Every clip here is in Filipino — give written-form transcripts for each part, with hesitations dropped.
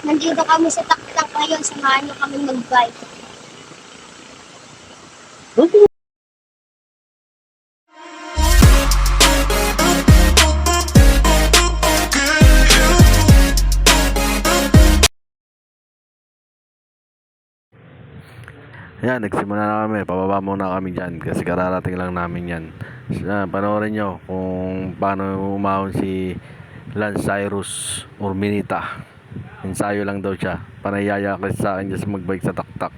Nandito kami sa taktak ngayon, samahan niyo kami mag-bike. Yan, nagsimula na kami. Pababa muna kami dyan kasi kararating lang namin yan. Panoorin nyo kung paano umahon si Lance Cyrus Urminita. Ensayo lang daw siya. Panayayakis sa akin dyan sa magbike sa taktak.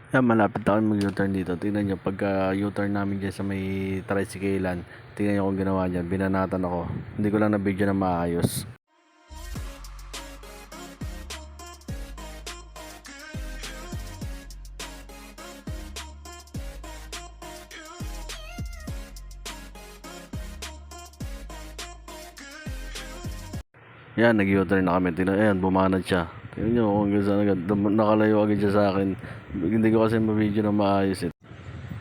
Yan, malapit na kami mag-U-turn dito. Tingnan nyo, pagka U-turn namin dyan sa may tricyclean, tingnan nyo kung ginawa dyan. Binanatan ako. Hindi ko lang na-video na maayos. Yan, nag-U-turn na kami. Tingnan, ayan, bumanat siya. Tingnan nyo kung hanggang saan agad. Nakalayo agad siya sa akin. Hindi ko kasi ma-video na maayos eh.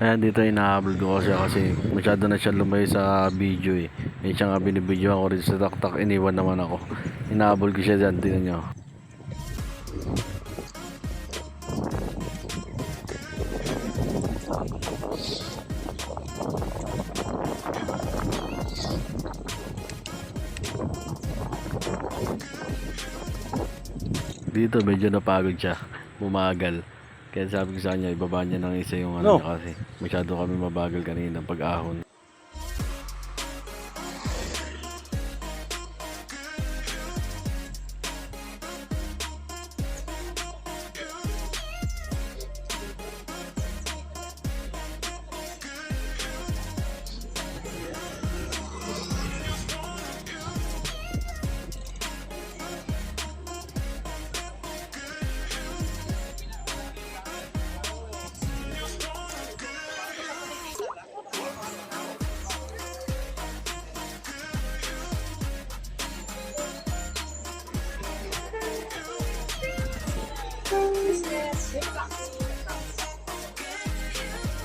Ayan, dito hinahabol ko kasi masyado na siya lumayo sa video eh. May siya nga binibidyo ako rin sa taktak. Iniwan naman ako. Hinahabol ko siya dyan. Tingnan nyo. Dito medyo napagod siya, bumagal. Kaya sabi ko sa kanya, ibaba niya ng isa yung ano niya kasi masyado kami mabagal kanina pag-ahon.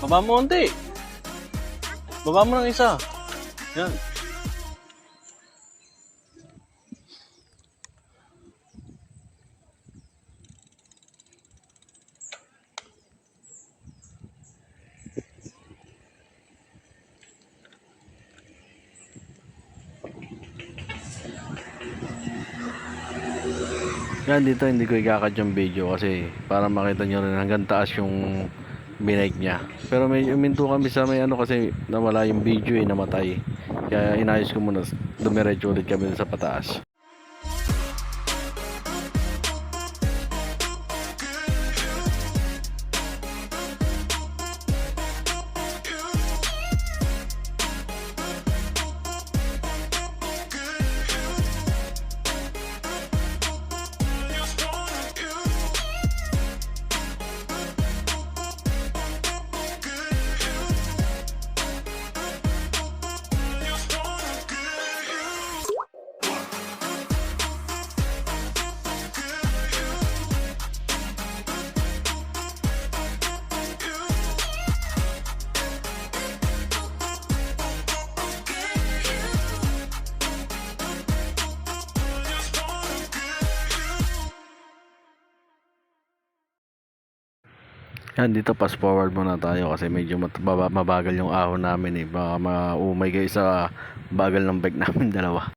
Baba mo konti. Baba mo ng isa. Yan. Yan, dito hindi ko ikakad yung video kasi para makita nyo rin hanggang taas yung binike niya. Pero may uminto kami sa may ano kasi nawala yung video eh, namatay. Kaya inayos ko muna, dumiretso ulit kami sa pataas. Yan, dito fast forward muna tayo kasi medyo mabagal yung ahon namin eh. Baka maumay kayo sa bagal ng bike namin dalawa.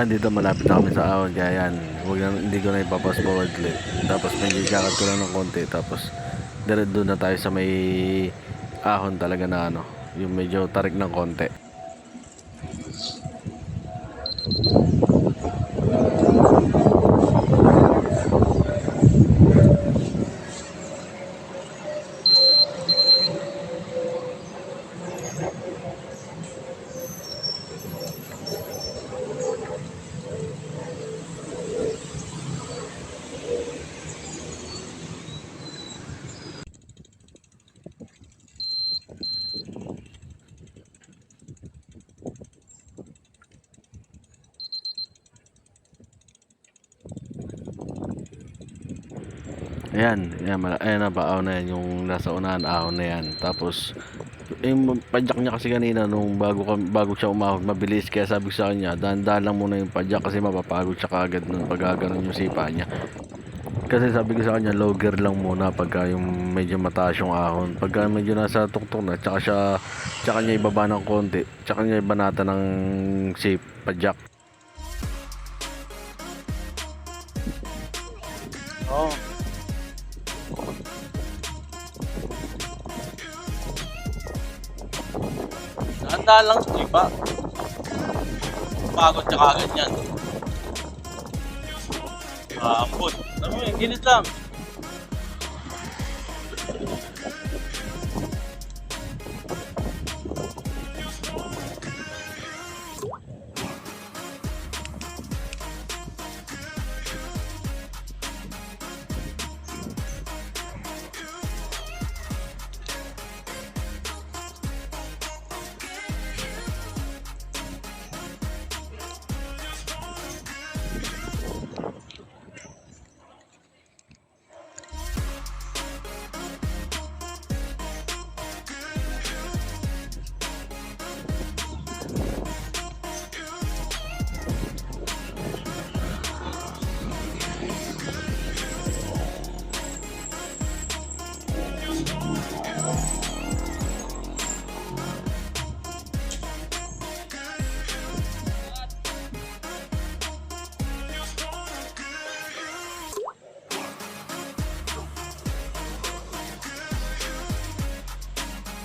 Yan, dito malapit na kami sa ahon. Kaya yan, hindi ko na ipapas forward ulit. Tapos medyo kakat ko lang ng konti. Tapos doon na tayo sa may ahon talaga na ano. Yung medyo tarik ng konti. Ayan na ba, ahon na yan, yung nasa unahan ahon na yan. Tapos, yung padyak niya kasi kanina, nung bago siya umahon, mabilis. Kaya sabi ko sa kanya, dahan-dahan lang muna yung padyak kasi mapapagod siya kaagad nung pagkaganon yung sipa niya. Kasi sabi ko sa kanya, low gear lang muna pagka yung medyo mataas yung ahon. Pagka medyo nasa tuktok na, tsaka niya ibaba ng konti, tsaka niya ibanata ng padyak. Oo. Dahan-dahan lang sa iba. Pagod siya kagad yan. Ambot. Ano yun, ginit lang.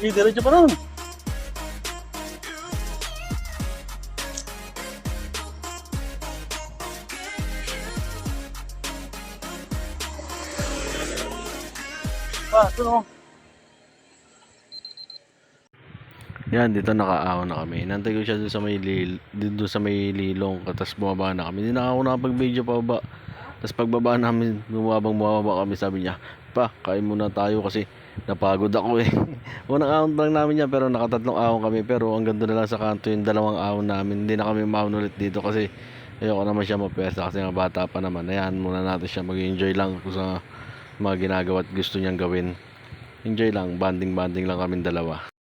Diretso pa rin. Ito no. Yan, dito nakaahon na kami. Inantay ko siya doon sa may lilong. Tapos bumaba na kami. Hindi na ako nakapag-video pa baba. Tapos pagbaba namin, bumababa kami, sabi niya, pa, kain muna tayo kasi napagod ako eh. Unang ahon lang namin yan, pero nakatatlong ahon kami. Pero ang ganda na lang sa kanto yung dalawang ahon namin. Hindi na kami maahon ulit dito kasi ayoko naman siya mapwersa kasi nga bata pa naman. Ayan, muna natin siya mag-enjoy lang kung sa mga ginagawa at gusto niyang gawin. Enjoy lang, banding lang kami dalawa.